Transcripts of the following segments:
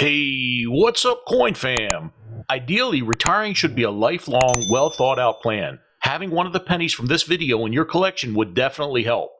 Hey, what's up, Coin Fam? Ideally, retiring should be a lifelong, well thought out plan. Having one of the pennies from this video in your collection would definitely help.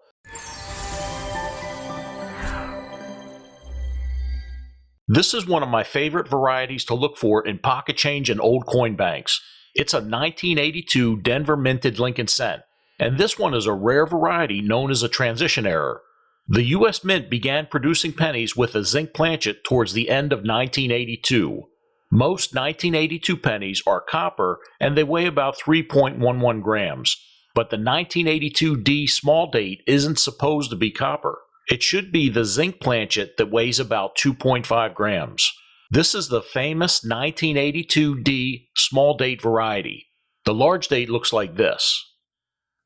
This is one of my favorite varieties to look for in pocket change and old coin banks. It's a 1982 Denver minted Lincoln cent, and this one is a rare variety known as a transition error. The U.S. Mint began producing pennies with a zinc planchet towards the end of 1982. Most 1982 pennies are copper and they weigh about 3.11 grams, but the 1982D small date isn't supposed to be copper. It should be the zinc planchet that weighs about 2.5 grams. This is the famous 1982D small date variety. The large date looks like this.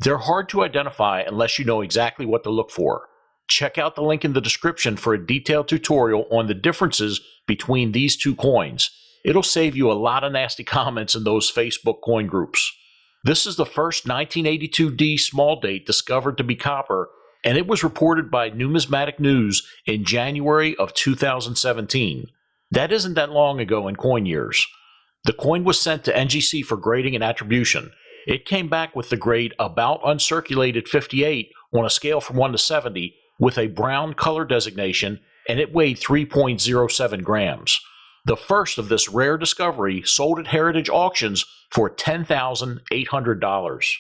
They're hard to identify unless you know exactly what to look for. Check out the link in the description for a detailed tutorial on the differences between these two coins. It'll save you a lot of nasty comments in those Facebook coin groups. This is the first 1982D small date discovered to be copper, and it was reported by Numismatic News in January of 2017. That isn't that long ago in coin years. The coin was sent to NGC for grading and attribution. It came back with the grade about uncirculated 58 on a scale from 1 to 70, with a brown color designation, and it weighed 3.07 grams. The first of this rare discovery sold at heritage auctions for $10,800.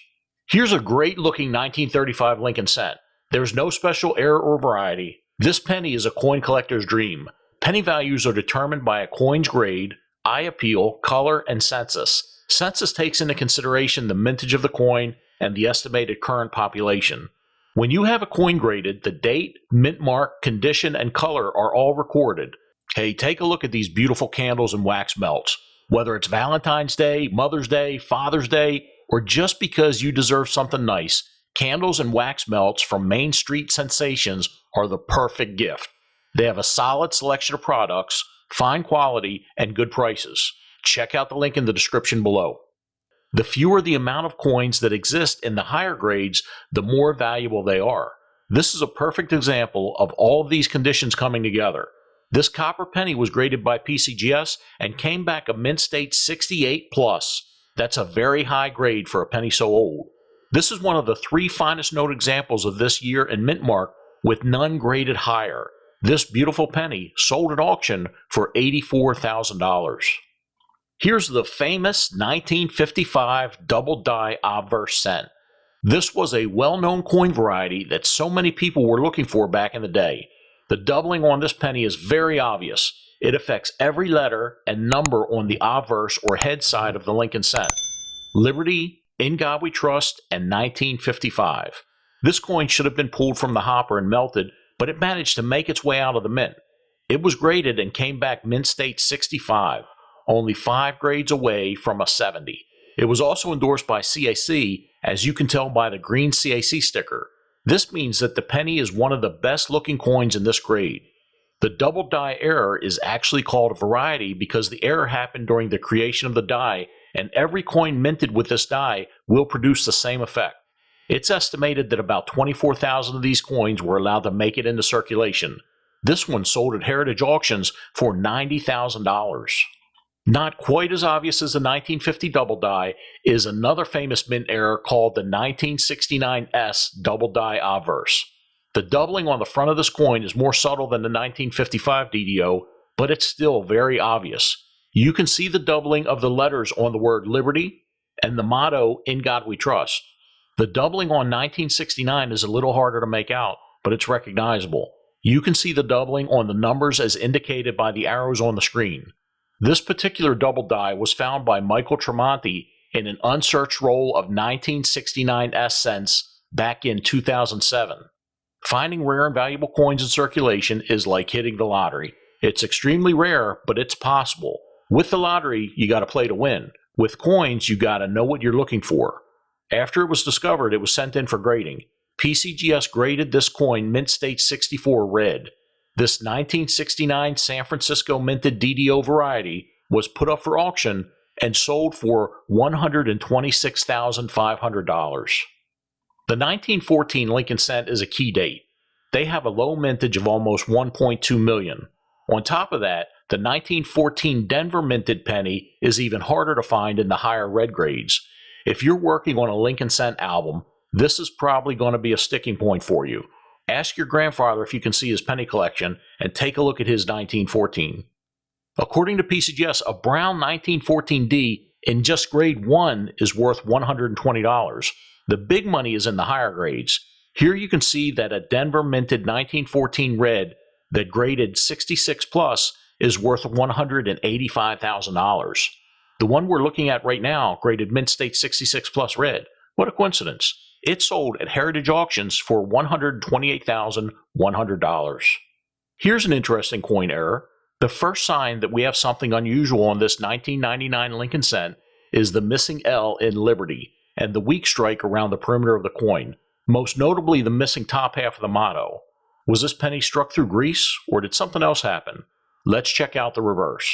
Here's a great looking 1935 Lincoln cent. There's no special error or variety. This penny is a coin collector's dream. Penny values are determined by a coin's grade, eye appeal, color, and census. Census takes into consideration the mintage of the coin and the estimated current population. When you have a coin graded, the date, mint mark, condition, and color are all recorded. Hey, take a look at these beautiful candles and wax melts. Whether it's Valentine's Day, Mother's Day, Father's Day, or just because you deserve something nice, candles and wax melts from Main Street Sensations are the perfect gift. They have a solid selection of products, fine quality, and good prices. Check out the link in the description below. The fewer the amount of coins that exist in the higher grades, the more valuable they are. This is a perfect example of all of these conditions coming together. This copper penny was graded by PCGS and came back a mint state 68 plus. That's a very high grade for a penny so old. This is one of the 3 finest note examples of this year in mint mark, with none graded higher. This beautiful penny sold at auction for $84,000. Here's the famous 1955 double die obverse cent. This was a well-known coin variety that so many people were looking for back in the day. The doubling on this penny is very obvious. It affects every letter and number on the obverse or head side of the Lincoln cent. Liberty, In God We Trust, and 1955. This coin should have been pulled from the hopper and melted, but it managed to make its way out of the mint. It was graded and came back mint state 65. Only 5 grades away from a 70. It was also endorsed by CAC, as you can tell by the green CAC sticker. This means that the penny is one of the best looking coins in this grade. The double die error is actually called a variety because the error happened during the creation of the die, and every coin minted with this die will produce the same effect. It's estimated that about 24,000 of these coins were allowed to make it into circulation. This one sold at heritage auctions for $90,000. Not quite as obvious as the 1950 double die is another famous mint error called the 1969S double die obverse. The doubling on the front of this coin is more subtle than the 1955 DDO, but it's still very obvious. You can see the doubling of the letters on the word Liberty and the motto, In God We Trust. The doubling on 1969 is a little harder to make out, but it's recognizable. You can see the doubling on the numbers as indicated by the arrows on the screen. This particular double die was found by Michael Tremonti in an unsearched roll of 1969 S cents back in 2007. Finding rare and valuable coins in circulation is like hitting the lottery. It's extremely rare, but it's possible. With the lottery, you got to play to win. With coins, you got to know what you're looking for. After it was discovered, it was sent in for grading. PCGS graded this coin mint state 64 red. This 1969 San Francisco minted DDO variety was put up for auction and sold for $126,500. The 1914 Lincoln cent is a key date. They have a low mintage of almost 1.2 million. On top of that, the 1914 Denver minted penny is even harder to find in the higher red grades. If you're working on a Lincoln Cent album, this is probably going to be a sticking point for you. Ask your grandfather if you can see his penny collection and take a look at his 1914. According to PCGS, a brown 1914D in just grade 1 is worth $120. The big money is in the higher grades. Here you can see that a Denver minted 1914 red that graded 66 plus is worth $185,000. The one we're looking at right now graded Mint State 66 plus red. What a coincidence. It sold at Heritage Auctions for $128,100. Here's an interesting coin error. The first sign that we have something unusual on this 1999 Lincoln Cent is the missing L in Liberty and the weak strike around the perimeter of the coin, most notably the missing top half of the motto. Was this penny struck through grease, or did something else happen? Let's check out the reverse.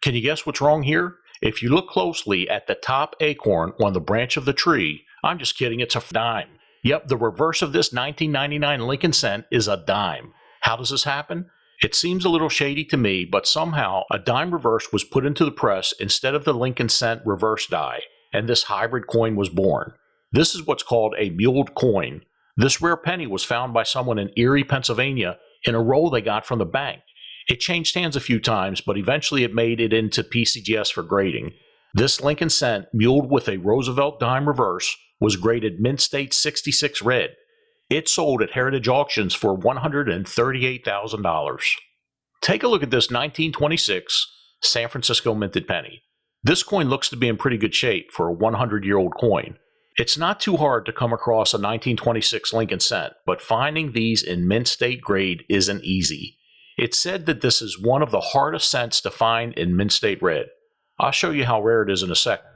Can you guess what's wrong here? If you look closely at the top acorn on the branch of the tree, I'm just kidding, it's a dime. Yep, the reverse of this 1999 Lincoln Cent is a dime. How does this happen? It seems a little shady to me, but somehow a dime reverse was put into the press instead of the Lincoln Cent reverse die, and this hybrid coin was born. This is what's called a muled coin. This rare penny was found by someone in Erie, Pennsylvania in a roll they got from the bank. It changed hands a few times, but eventually it made it into PCGS for grading. This Lincoln Cent, muled with a Roosevelt dime reverse, was graded Mint State 66 red. It sold at Heritage Auctions for $138,000. Take a look at this 1926 San Francisco minted penny. This coin looks to be in pretty good shape for a 100-year-old coin. It's not too hard to come across a 1926 Lincoln Cent, but finding these in Mint State grade isn't easy. It's said that this is one of the hardest cents to find in Mint State red. I'll show you how rare it is in a second.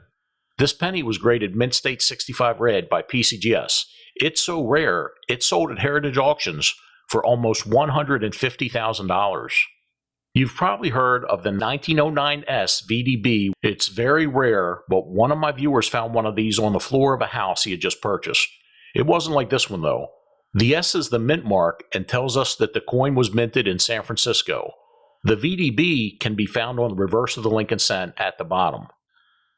This penny was graded Mint State 65 red by PCGS. It's so rare, it sold at Heritage Auctions for almost $150,000. You've probably heard of the 1909S VDB. It's very rare, but one of my viewers found one of these on the floor of a house he had just purchased. It wasn't like this one though. The S is the mint mark and tells us that the coin was minted in San Francisco. The VDB can be found on the reverse of the Lincoln Cent at the bottom.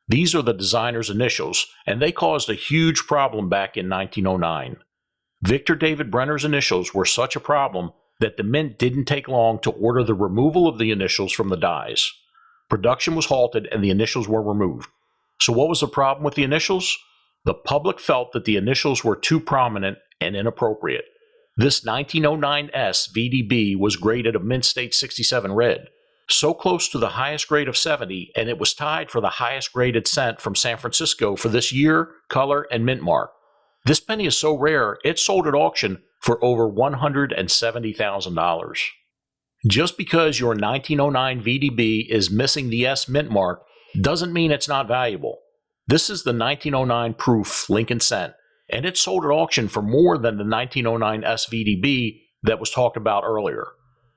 These are the designer's initials, and they caused a huge problem back in 1909. Victor David Brenner's initials were such a problem that the mint didn't take long to order the removal of the initials from the dies. Production was halted and the initials were removed. So what was the problem with the initials? The public felt that the initials were too prominent and inappropriate. This 1909S VDB was graded a Mint State 67 red, so close to the highest grade of 70, and it was tied for the highest graded cent from San Francisco for this year, color, and mint mark. This penny is so rare, it sold at auction for over $170,000. Just because your 1909 VDB is missing the S mint mark doesn't mean it's not valuable. This is the 1909 proof Lincoln Cent, and it sold at auction for more than the 1909 SVDB that was talked about earlier.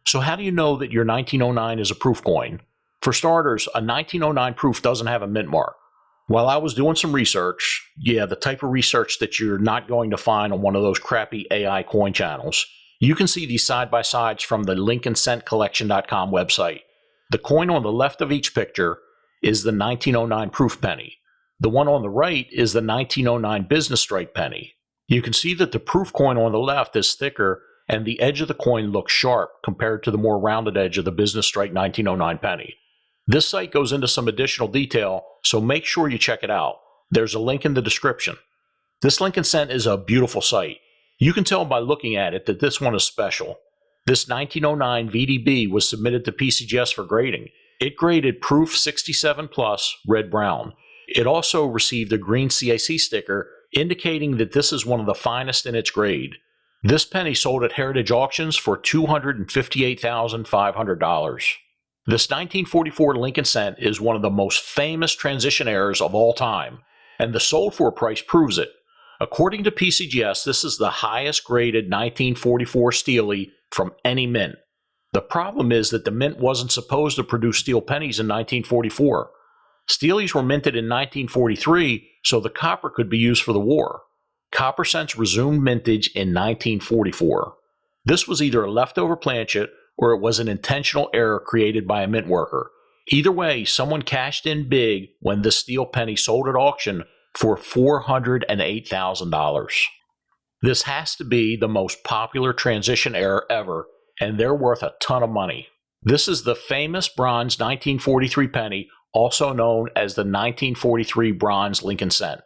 So how do you know that your 1909 is a proof coin? For starters, a 1909 proof doesn't have a mint mark. While I was doing some research, the type of research that you're not going to find on one of those crappy AI coin channels, you can see these side-by-sides from the LincolnCentCollection.com website. The coin on the left of each picture is the 1909 proof penny. The one on the right is the 1909 business strike penny. You can see that the proof coin on the left is thicker and the edge of the coin looks sharp compared to the more rounded edge of the business strike 1909 penny. This site goes into some additional detail, so make sure you check it out. There's a link in the description. This Lincoln Cent is a beautiful site. You can tell by looking at it that this one is special. This 1909 VDB was submitted to PCGS for grading. It graded proof 67 plus red-brown. It also received a green CAC sticker indicating that this is one of the finest in its grade. This penny sold at Heritage Auctions for $258,500. This 1944 Lincoln Cent is one of the most famous transition errors of all time, and the sold for price proves it. According to PCGS, this is the highest graded 1944 Steely from any mint. The problem is that the mint wasn't supposed to produce steel pennies in 1944. Steelies were minted in 1943, so the copper could be used for the war. Copper cents resumed mintage in 1944. This was either a leftover planchet or it was an intentional error created by a mint worker. Either way, someone cashed in big when this steel penny sold at auction for $408,000. This has to be the most popular transition error ever, and they're worth a ton of money. This is the famous bronze 1943 penny, also known as the 1943 bronze Lincoln cent.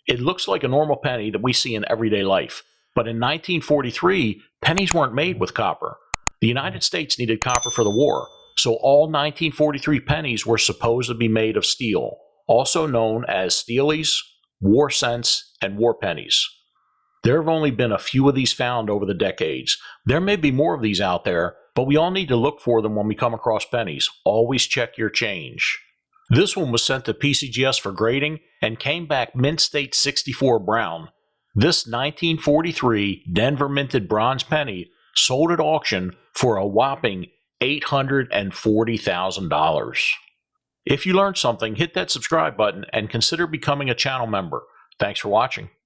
It looks like a normal penny that we see in everyday life, but in 1943, pennies weren't made with copper. The United States needed copper for the war, so all 1943 pennies were supposed to be made of steel, also known as steelies, war cents, and war pennies. There have only been a few of these found over the decades. There may be more of these out there, but we all need to look for them when we come across pennies. Always check your change. This one was sent to PCGS for grading and came back Mint State 64 brown. This 1943 Denver minted bronze penny sold at auction for a whopping $840,000. If you learned something, hit that subscribe button and consider becoming a channel member. Thanks for watching.